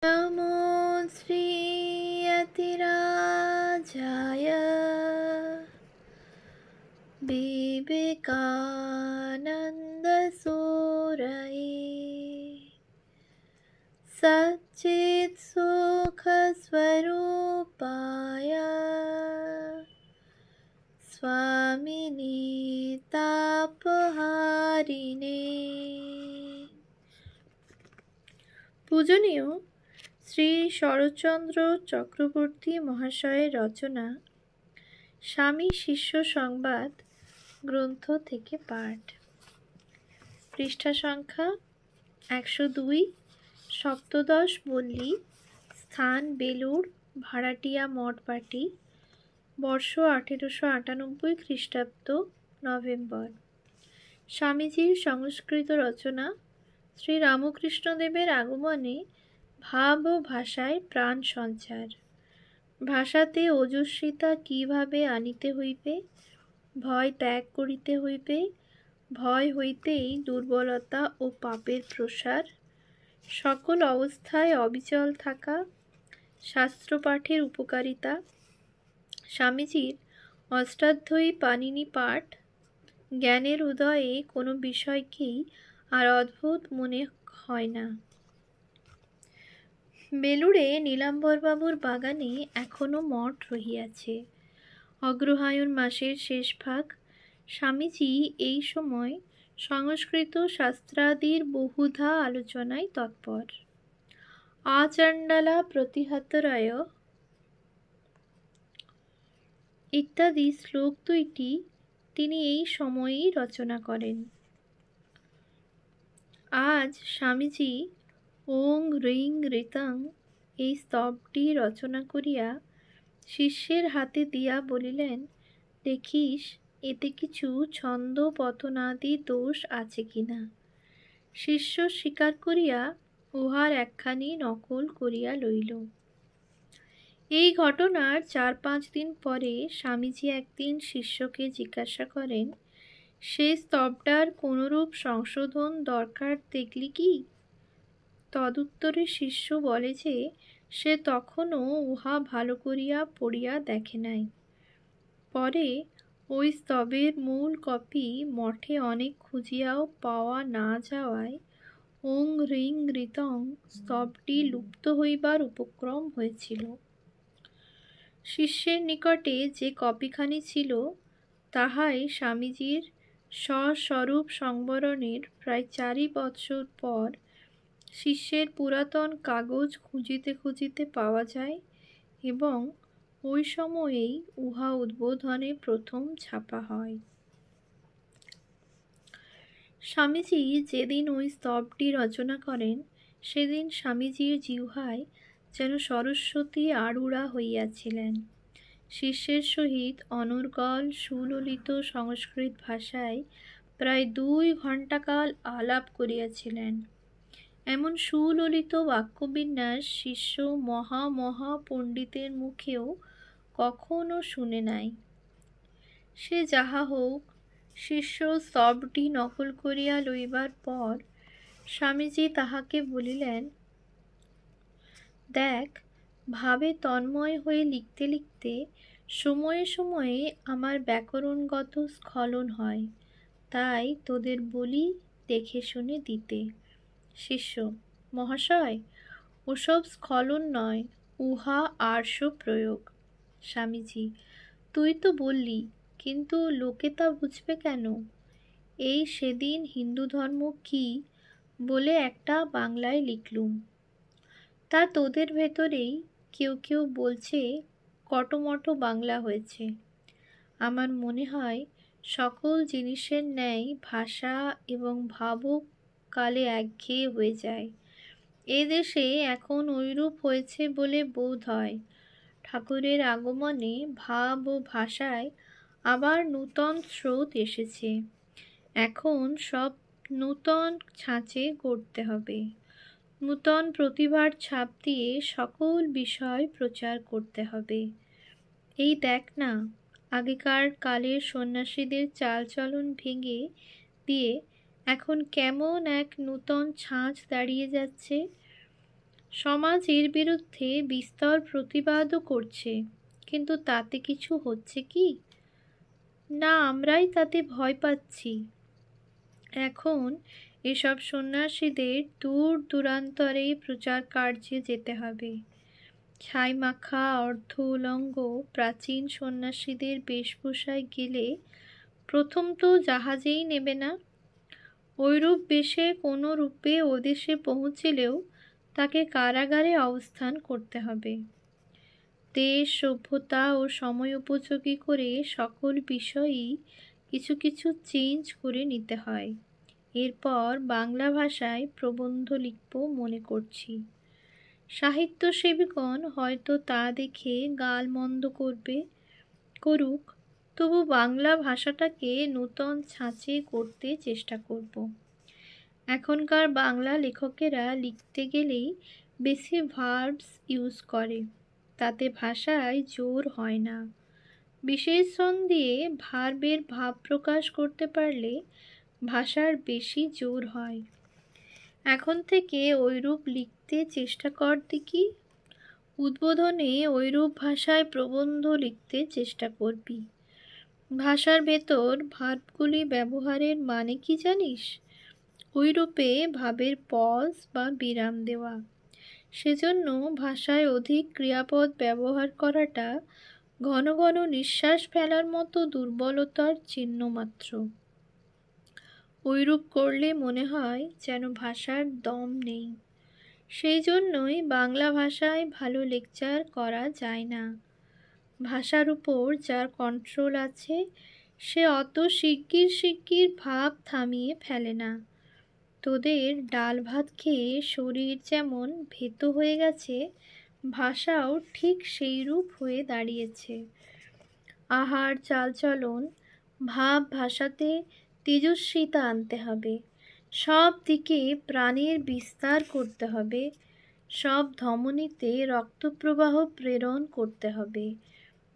नमो श्रीयतिराजाय विवेकानन्दसूरये सच्चित्सुखस्वरूपाय स्वामिने तापहारिणे। পূজনীয় শ্রী শরৎচন্দ্র চক্রবর্তী মহাশয়ের রচনা স্বামী শিষ্য সংবাদ গ্রন্থ থেকে পাঠ। পৃষ্ঠা সংখ্যা 102। সপ্তদশ পল্লী, স্থান বেলুড়, ভাড়াটিয়া মঠবাটি, বর্ষ 1898 খ্রিস্টাব্দ, নভেম্বর। স্বামীজির সংস্কৃত রচনা। শ্রী রামকৃষ্ণদেবের আগমনে ভাব ও ভাষায় প্রাণ সঞ্চার। ভাষাতে ওজস্বিতা কিভাবে আনিতে হইবে, ভয় ত্যাগ করিতে হইবে, ভয় হইতেই দুর্বলতা ও পাপের প্রসার, সকল অবস্থায় অবিচল থাকা, শাস্ত্রপাঠের উপকারিতা, স্বামীজির অষ্টাধ্যায়ী পাণিনি পাঠ, জ্ঞানের উদয়ে কোনো বিষয়কেই আর অদ্ভুত মনে হয় না। বেলুড়ে নীলাম্বরবাবুর বাগানে এখনো মঠ রহিয়াছে। অগ্রহায়ণ মাসের শেষ ভাগ। স্বামীজি এই সময় সংস্কৃত শাস্ত্রাদির বহুধা আলোচনায় তৎপর। আচণ্ডালা প্রতিহতরায় ইত্যাদি শ্লোক দুইটি তিনি এই সময়েই রচনা করেন। আজ স্বামীজি ওং হ্রিং ঋতং এই স্তবটি রচনা করিয়া শিষ্যের হাতে দিয়া বলিলেন, দেখিস এতে কিছু ছন্দ পতনাদি দোষ আছে কিনা। শিষ্য স্বীকার করিয়া উহার একখানি নকল করিয়া লইল। এই ঘটনার 4-5 দিন পরে স্বামীজি একদিন শিষ্যকে জিজ্ঞাসা করেন, সে স্তবটার কোনরূপ সংশোধন দরকার দেখলি কি? তদুত্তরে শিষ্য বলে যে সে তখনও উহা ভালো করিয়া পড়িয়া দেখে নাই। পরে ওই স্তবের মূল কপি মঠে অনেক খুঁজিয়াও পাওয়া না যাওয়ায় ওং হ্রিং ঋতং স্তবটি লুপ্ত হইবার উপক্রম হয়েছিল। শিষ্যের নিকটে যে কপিখানি ছিল তাহাই স্বামীজির স্বস্বরূপ সংবরণের প্রায় 4 বৎসর পর শিষ্যের পুরাতন কাগজ খুঁজিতে খুঁজিতে পাওয়া যায় এবং ওই সময়েই উহা উদ্বোধনে প্রথম ছাপা হয়। স্বামীজি যেদিন ওই স্তবটি রচনা করেন সেদিন স্বামীজির জিহ্বায় যেন সরস্বতী আরূঢ়া হইয়াছিলেন। শিষ্যের সহিত অনর্গল সুললিত সংস্কৃত ভাষায় প্রায় 2 ঘণ্টাকাল আলাপ করিয়াছিলেন। এমন সুললিত বাক্যবিন্যাস শিষ্য মহা মহা পণ্ডিতের মুখেও কখনো শুনে নাই। সে যাহা হোক, শিষ্য স্তবটি নকল করিয়া লইবার পর স্বামীজি তাহাকে বলিলেন, দেখ, ভাবে তন্ময় হয়ে লিখতে লিখতে সময়ে সময়ে আমার ব্যাকরণগত স্খলন হয়, তাই তোদের বলি দেখে শুনে দিতে। শিষ্য, মহাশয়, ওসব স্খলন নয়, উহা আর্ষ প্রয়োগ। স্বামীজি, তুই তো বললি, কিন্তু লোকে তা বুঝবে কেন? এই সেদিন হিন্দু ধর্ম কি বলে একটা বাংলায় লিখলুম, তা তোদের ভেতরেই কেউ কেউ বলছে কটমট বাংলা হয়েছে। আমার মনে হয় সকল জিনিসের ন্যায় ভাষা এবং ভাবও কালে একঘেয়ে হয়ে যায়। এ দেশে এখন ঐরূপ হয়েছে বলে বোধ হয়। ঠাকুরের আগমনে ভাব ও ভাষায় আবার নূতন স্রোত এসেছে। এখন সব নূতন ছাঁচে গড়তে হবে। নূতন প্রতিভার ছাপ দিয়ে সকল বিষয় প্রচার করতে হবে। এই দেখ না, আগেকার কালের সন্ন্যাসীদের চালচলন ভেঙে দিয়ে এখন কেমন এক নূতন ছাঁচ দাঁড়িয়ে যাচ্ছে। সমাজ এর বিরুদ্ধে বিস্তর প্রতিবাদও করছে, কিন্তু তাতে কিছু হচ্ছে কি না? আমরাই তাতে ভয় পাচ্ছি। এখন এসব সন্ন্যাসীদের দূর দূরান্তরে প্রচার কার্যে যেতে হবে। ছাই মাখা অর্ধ উলঙ্গ প্রাচীন সন্ন্যাসীদের বেশভূষায় গেলে প্রথম তো জাহাজেই নেবে না। ঐরূপ বেশে কোনো রূপে ওদেশে পৌঁছিলেও তাকে কারাগারে অবস্থান করতে হবে। দেশ, সভ্যতা ও সময় উপযোগী করে সকল বিষয়ই কিছু কিছু চেঞ্জ করে নিতে হয়। এরপর বাংলা ভাষায় প্রবন্ধ লিখব মনে করছি। সাহিত্যসেবীগণ হয়তো তা দেখে গালমন্দ করুক, তবু বাংলা ভাষাটাকে নূতন ছাঁচে করতে চেষ্টা করব। এখনকার বাংলা লেখকেরা লিখতে গেলেই বেশি ভার্বস ইউজ করে, তাতে ভাষায় জোর হয় না। বিশেষণ দিয়ে ভার্বের ভাব প্রকাশ করতে পারলে ভাষার বেশি জোর হয়। এখন থেকে ঐরূপ লিখতে চেষ্টা কর দেখি। উদ্বোধনে ঐরূপ ভাষায় প্রবন্ধ লিখতে চেষ্টা করবি। ভাষার ভেতর ভার্বগুলি ব্যবহারের মানে কি জানিস? ঐরূপে ভাবের পজ বা বিরাম দেওয়া। সেজন্য ভাষায় অধিক ক্রিয়াপদ ব্যবহার করাটা ঘন ঘন নিঃশ্বাস ফেলার মতো দুর্বলতার চিহ্ন মাত্র। ঐরূপ করলে মনে হয় যেন ভাষার দম নেই। সেই জন্যই বাংলা ভাষায় ভালো লেকচার করা যায় না। ভাষার উপর যার কন্ট্রোল আছে সে অত শিগগির ভাব থামিয়ে ফেলে না। তোদের ডাল ভাত খেয়ে শরীর যেমন ভেতো হয়ে গেছে, ভাষাও ঠিক সেইরূপ হয়ে দাঁড়িয়েছে। আহার, চালচলন, ভাব ভাষাতে তেজস্বিতা আনতে হবে। সব দিকে প্রাণের বিস্তার করতে হবে। সব ধমনীতে রক্তপ্রবাহ প্রেরণ করতে হবে,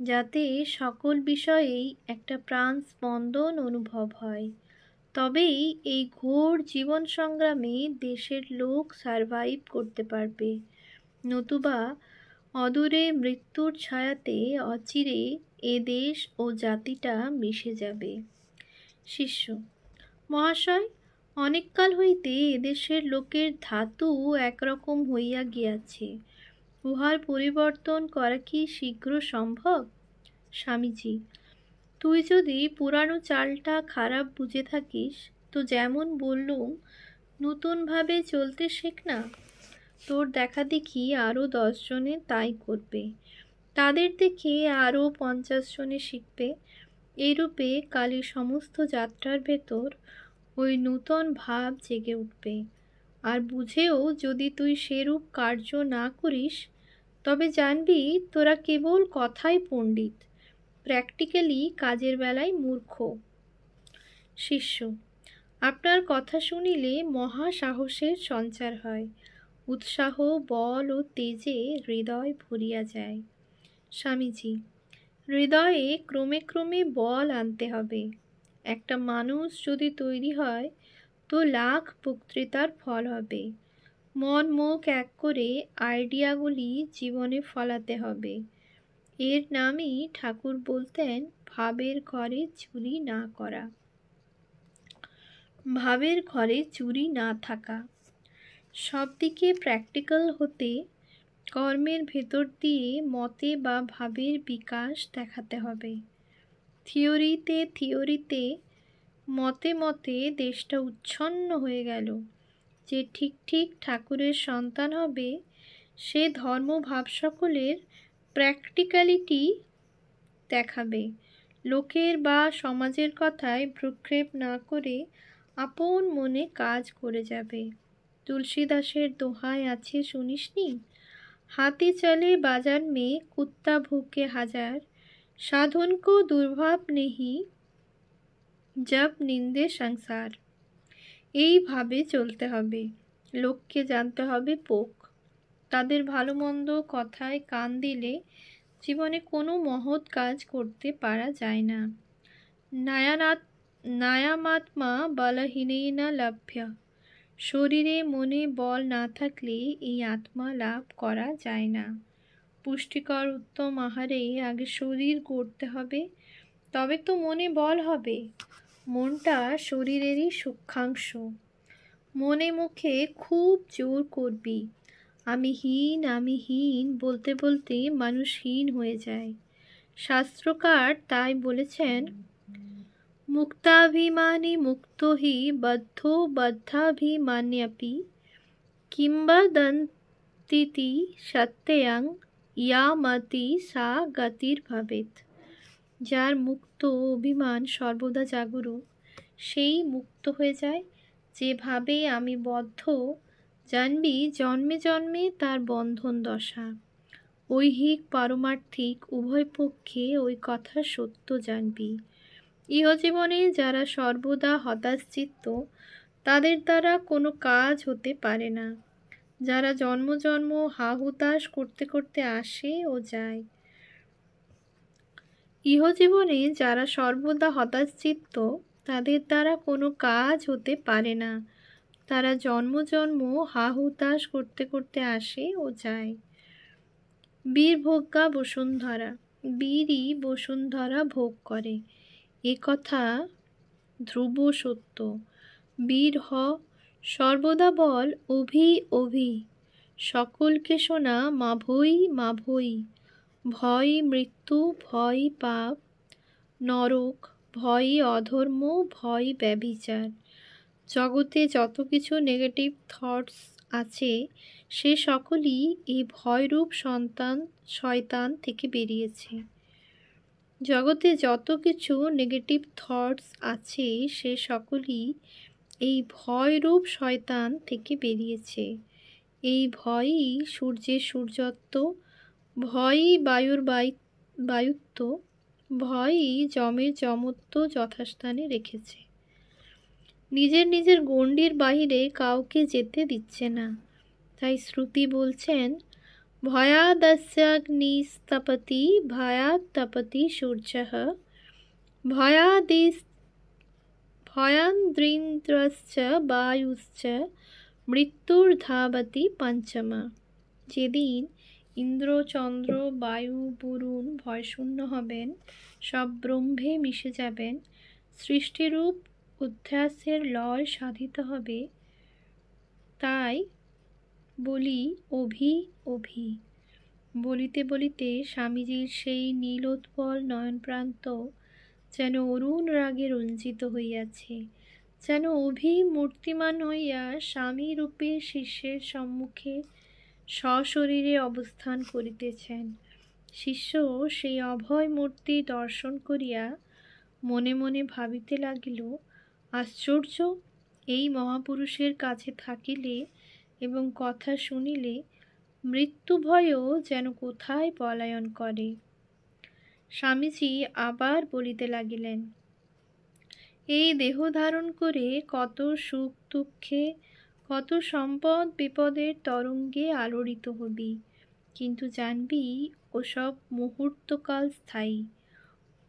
যাতে সকল বিষয়েই একটা প্রাণ স্পন্দন অনুভব হয়। তবেই এই ঘোর জীবন সংগ্রামে দেশের লোক সারভাইভ করতে পারবে। নতুবা অদূরে মৃত্যুর ছায়াতে অচিরে এ দেশ ও জাতিটা মিশে যাবে। শিষ্য: মহাশয়, অনেককাল হইতে এদেশের লোকের ধাতু একরকম হইয়া গিয়াছে, উহার পরিবর্তন করা কি শীঘ্র সম্ভব? স্বামীজি: তুই যদি পুরানো চালটা খারাপ বুঝে থাকিস তো যেমন বললুম নূতনভাবে চলতে শেখ না। তোর দেখা দেখি আরও 10 জনে তাই করবে, তাদের দেখে আরও 50 জনে শিখবে। এইরূপে কালে সমস্ত যাত্রার ভেতর ওই নূতন ভাব জেগে উঠবে। আর বুঝেও যদি তুই সেরূপ কার্য না করিস তবে জানবি তোরা কেবল কথায় পণ্ডিত, প্র্যাকটিক্যালি কাজের বেলায় মূর্খ। শিষ্য: আপনার কথা শুনিলে মহা সাহসের সঞ্চার হয়। উৎসাহ, বল ও তেজে হৃদয় ভরিয়া যায়। স্বামীজি: হৃদয়ে ক্রমে ক্রমে বল আনতে হবে। একটা মানুষ যদি তৈরি হয় তো লাখ বক্তৃতার ফল হবে। মন মুখ এক করে আইডিয়াগুলি জীবনে ফলাতে হবে। এর নামই ঠাকুর বলতেন ভাবের ঘরে চুরি না করা, ভাবের ঘরে চুরি না থাকা। সব দিকে প্র্যাকটিক্যাল হতে কর্মের ভেতর দিয়ে মতে বা ভাবের বিকাশ দেখাতে হবে। থিওরিতে মতে মতে দেশটা উচ্ছন্ন হয়ে গেল। যে ঠিক ঠিক ঠাকুরের সন্তান হবে সে ধর্মভাব সকলের প্র্যাকটিক্যালিটি দেখাবে। লোকের বা সমাজের কথায় ভ্রুক্ষেপ না করে আপন মনে কাজ করে যাবে। তুলসীদাসের দোহায় আছে শুনিসনি? হাতি চলে বাজার মে কুত্তা ভুকে হাজার, সাধন কো দুর্ভাব নেহি জব নিন্দে সংসার। এইভাবে চলতে হবে। লোককে জানতে হবে পোক। তাদের ভালো মন্দ কথায় কান দিলে জীবনে কোনো মহৎ কাজ করতে পারা যায় না। নায়ামাত্মা বলহীনেন লভ্য, শরীরে মনে বল না থাকলে এই আত্মা লাভ করা যায় না। পুষ্টিকর উত্তম আহারে আগে শরীর গড়তে হবে, তবে তো মনে বল হবে। মনটা শরীরেরই সূক্ষ্মাংশ। মনে মুখে খুব জোর করবি, আমি হীন বলতে বলতে মানুষ হীন হয়ে যায়। শাস্ত্রকার তাই বলেছেন, মুক্তাভিমানী মুক্ত হি বদ্ধো বদ্ধাভিমান্যাপি কিংবদন্তীতি সত্যয়াং ইয়ামতি সা গতির ভবেৎ। যার মুক্ত অভিমান সর্বদা জাগরুক, সেই মুক্ত হয়ে যায়। যেভাবে আমি বদ্ধ, জানবি জন্মে জন্মে তার বন্ধন দশা। ঐহিক পারমার্থিক উভয় পক্ষে ওই কথা সত্য জানবি। ইহজীবনে যারা সর্বদা হতাশচিত্ত, তাদের দ্বারা কোনো কাজ হতে পারে না। যারা জন্ম জন্ম হাহুতাশ করতে করতে আসে ও যায়, ইহজীবনে যারা সর্বদা হতাশচিত্ত, তাদের দ্বারা কোনো কাজ হতে পারে না। তারা জন্ম জন্ম হাহুতাশ করতে করতে আসে ও যায়। বীরভোগ্যা বসুন্ধরা, বীরই বসুন্ধরা ভোগ করে, এ কথা ধ্রুব সত্য। বীর হ, সর্বদা বল অভি অভি, সকলকে শোনা মাভৈ মাভৈ। ভয় মৃত্যু, ভয় পাপ নরক, ভয় অধর্ম, ভয় ব্যভিচার। জগতে যত কিছু নেগেটিভ থটস আছে, সে সকলই এই ভয়রূপ শয়তান থেকে বেরিয়েছে। জগতে যত কিছু নেগেটিভ থটস আছে, সে সকলই এই ভয়রূপ শয়তান থেকে বেরিয়েছে। এই ভয়ই সূর্যের সূর্যত্ব, ভয়ই বায়ুর বায়ুত্ব, ভয়ই যমের যমত্ব যথাস্থানে রেখেছে। নিজের নিজের গণ্ডির বাহিরে কাউকে যেতে দিচ্ছে না। তাই শ্রুতি বলছেন, ভয়াদস্যাগ্নিস্তপতি ভয়াত্তপতি সূর্যঃ, ভয়ান্দ্রিন্দ্রশ্চ বায়ুশ্চ মৃত্যুর্ধাবতি পঞ্চমা। যেদিন ইন্দ্র চন্দ্র বায়ু বরুণ ভয়শূন্য হবেন, সব ব্রহ্মে মিশে যাবেন, সৃষ্টিরূপ উদ্ধ্যাসের লয় সাধিত হবে, তাই বলি অভি অভি। বলিতে বলিতে স্বামীজির সেই নীলোৎপল নয়নপ্রান্ত যেন অরুণ রাগে রঞ্জিত হইয়াছে, যেন অভি মূর্তিমান হইয়া স্বামী রূপে শিষ্যের সম্মুখে সশরীরে অবস্থান করিতেছেন। শিষ্য সেই অভয় মূর্তি দর্শন করিয়া মনে মনে ভাবিতে লাগিল, আশ্চর্য, এই মহাপুরুষের কাছে থাকিলে এবং কথা শুনিলে মৃত্যু ভয়ও যেন কোথায় পলায়ন করে। স্বামীজি আবার বলিতে লাগিলেন, এই দেহ ধারণ করে কত সুখ দুঃখে, কত সম্পদ বিপদের তরঙ্গে আলোড়িত হবি, কিন্তু জানবি ওসব মুহূর্তকাল স্থায়ী।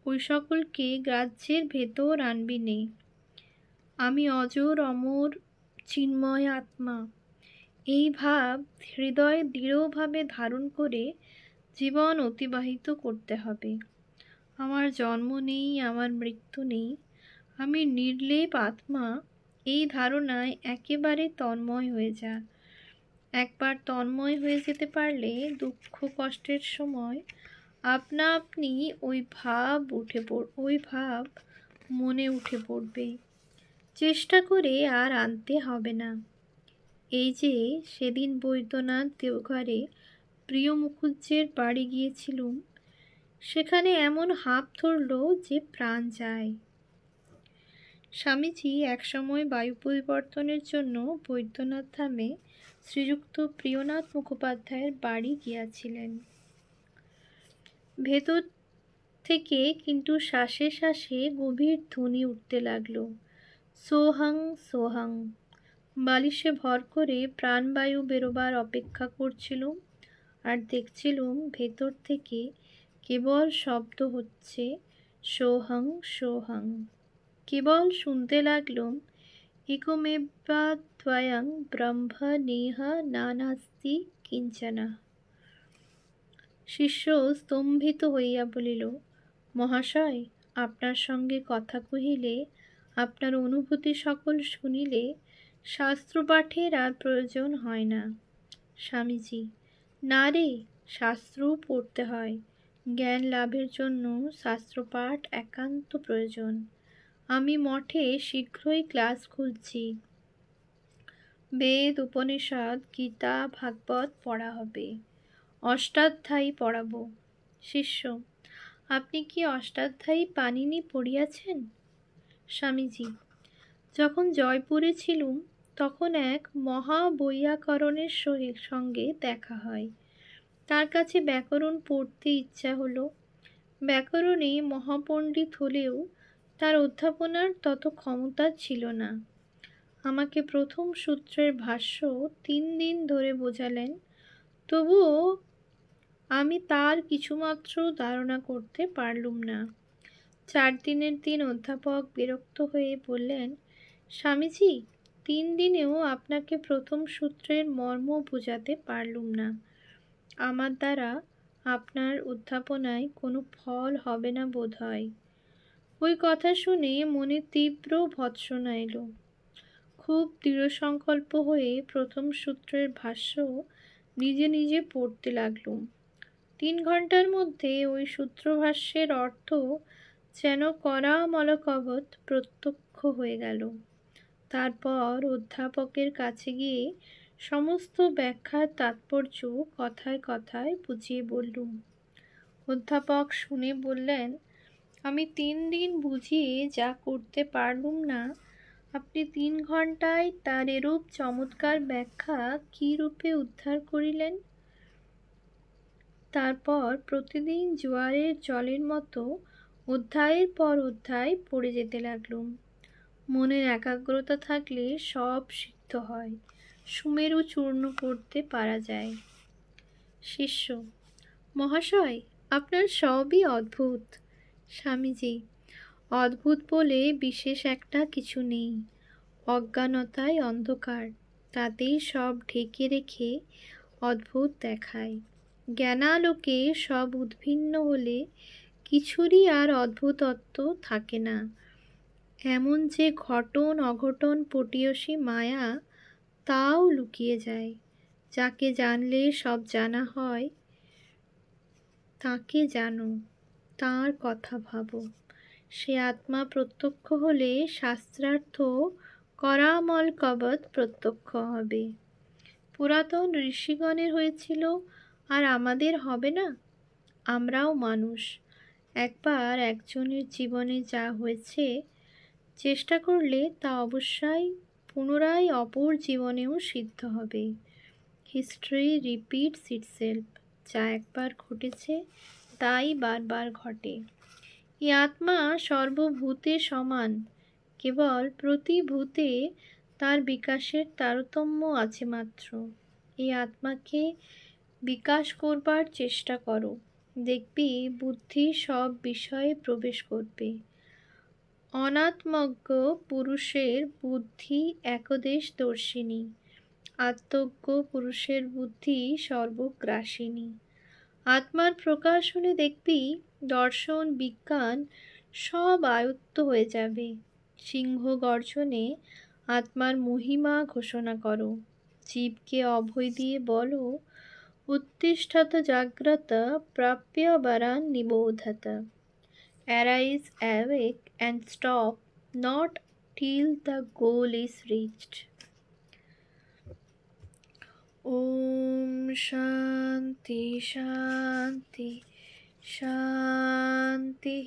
ওই সকলকে গ্রাহ্যের ভেতর আনবি নে। আমি অজর অমর চিন্ময় আত্মা, এই ভাব হৃদয়ে দৃঢ়ভাবে ধারণ করে জীবন অতিবাহিত করতে হবে। আমার জন্ম নেই, আমার মৃত্যু নেই, আমি নির্লেপ আত্মা, এই ধারণায় একেবারে তন্ময় হয়ে যা। একবার তন্ময় হয়ে যেতে পারলে দুঃখ কষ্টের সময় আপনা আপনি ওই ভাব মনে উঠে পড়বে, চেষ্টা করে আর আনতে হবে না। এই যে সেদিন বৈদ্যনাথ দেওঘরে প্রিয় মুখুজ্জের বাড়ি গিয়েছিলুম, সেখানে এমন হাঁপ ধরল যে প্রাণ যায়। স্বামীজি একসময় বায়ু পরিবর্তনের জন্য বৈদ্যনাথ ধামে শ্রীযুক্ত প্রিয়নাথ মুখোপাধ্যায়ের বাড়ি গিয়াছিলেন। ভেতর থেকে কিন্তু শ্বাসে শ্বাসে গভীর ধ্বনি উঠতে লাগলো, সোহং সোহং। বালিশে ভর করে প্রাণবায়ু বেরোবার অপেক্ষা করছিলুম, আর দেখছিলুম ভেতর থেকে কেবল শব্দ হচ্ছে, সোহং সোহং। কেবল শুনতে লাগলুম, ইকমেবাধ্ব স্বয়ং ব্রহ্ম নেহ নানাস্তি কিঞ্চন। শিষ্য স্তম্ভিত হইয়া বলিল, মহাশয়, আপনার সঙ্গে কথা কহিলে, আপনার অনুভূতি সকল শুনিলে শাস্ত্রপাঠের আর প্রয়োজন হয় না। স্বামীজি, না রে, শাস্ত্রও পড়তে হয়। জ্ঞান লাভের জন্য শাস্ত্রপাঠ একান্ত প্রয়োজন। আমি মঠে শীঘ্রই ক্লাস খুলছি। বেদ, উপনিষদ, গীতা, ভাগবত পড়া হবে। অষ্টাধ্যায়ী পড়াবো। শিষ্য, আপনি কি অষ্টাধ্যায়ী পানিনি পড়িয়াছেন? স্বামীজি, যখন জয়পুরে ছিলুম তখন এক মহাবৈয়াকরণের সঙ্গে দেখা হয়। তার কাছে ব্যাকরণ পড়তে ইচ্ছা হলো। ব্যাকরণে মহাপণ্ডিত হলেও তার অধ্যাপনার তত ক্ষমতা ছিল না। আমাকে প্রথম সূত্রের ভাষ্য 3 দিন ধরে বোঝালেন, তবুও আমি তার কিছুমাত্র ধারণা করতে পারলুম না। 4 দিনের দিন অধ্যাপক বিরক্ত হয়ে বললেন, স্বামীজি, 3 দিনেও আপনাকে প্রথম সূত্রের মর্ম বোঝাতে পারলুম না। আমার দ্বারা আপনার অধ্যাপনায় কোনো ফল হবে না বোধ হয়। ওই কথা শুনে মনে তীব্র ভৎসনা এলো। খুব দৃঢ়সংকল্প হয়ে প্রথম সূত্রের ভাষ্য নিজে নিজে পড়তে লাগলুম। 3 ঘন্টার মধ্যে ওই সূত্রভাষ্যের অর্থ যেন করামলকবৎ প্রত্যক্ষ হয়ে গেল। তারপর অধ্যাপকের কাছে গিয়ে সমস্ত ব্যাখ্যার তাৎপর্য কথায় কথায় বুঝিয়ে বললুম। অধ্যাপক শুনে বললেন, আমি 3 দিন বুঝিয়ে যা করতে পারলুম না, আপনি 3 ঘন্টায় তার এরূপ চমৎকার ব্যাখ্যা কী রূপে উদ্ধার করিলেন? তারপর প্রতিদিন জোয়ারের জলের মতো অধ্যায়ের পর অধ্যায় পড়ে যেতে লাগলুম। মনের একাগ্রতা থাকলে সব সিদ্ধ হয়, সুমেরু চূর্ণ করতে পারা যায়। শিষ্য, মহাশয়, আপনার সবই অদ্ভুত। স্বামীজি, অদ্ভুত বলে বিশেষ একটা কিছু নেই। অজ্ঞানতায় অন্ধকার, তাতেই সব ঢেকে রেখে অদ্ভুত দেখায়। জ্ঞানালোকে সব উদ্ভিন্ন হলে কিছুরই আর অদ্ভুতত্ব থাকে না। এমন যে ঘটন অঘটন পটীয়সী মায়া, তাও লুকিয়ে যায়। যাকে জানলে সব জানা হয়, তাকে জানো, তাঁর কথা ভাবো। সে আত্মা প্রত্যক্ষ হলে শাস্ত্রার্থ করামলকবৎ প্রত্যক্ষ হবে। পুরাতন ঋষিগণের হয়েছিল, আর আমাদের হবে না? আমরাও মানুষ। একবার একজনের জীবনে যা হয়েছে, চেষ্টা করলে তা অবশ্যই পুনরায় অপর জীবনেও সিদ্ধ হবে। History repeats itself. যা একবার ঘটেছে তাই বারবার ঘটে। এই আত্মা সর্বভূতে সমান, কেবল প্রতি ভূতে তার বিকাশের তারতম্য আছে মাত্র। এই আত্মাকে বিকাশ করবার চেষ্টা করো, দেখবি বুদ্ধি সব বিষয়ে প্রবেশ করবে। অনাত্মজ্ঞ পুরুষের বুদ্ধি একদেশ দর্শিনী, আত্মজ্ঞ পুরুষের বুদ্ধি সর্বগ্রাসিনী। আত্মার প্রকাশ হলে দেখবি দর্শন বিজ্ঞান সব আয়ত্ত হয়ে যাবে। সিংহ গর্জনে আত্মার মহিমা ঘোষণা করো। জীবকে অভয় দিয়ে বলো, উত্তিষ্ঠত জাগ্রত প্রাপ্য বরান Nibodhata. Arise, awake, and stop not till the goal is reached. Om Shanti Shanti Shanti.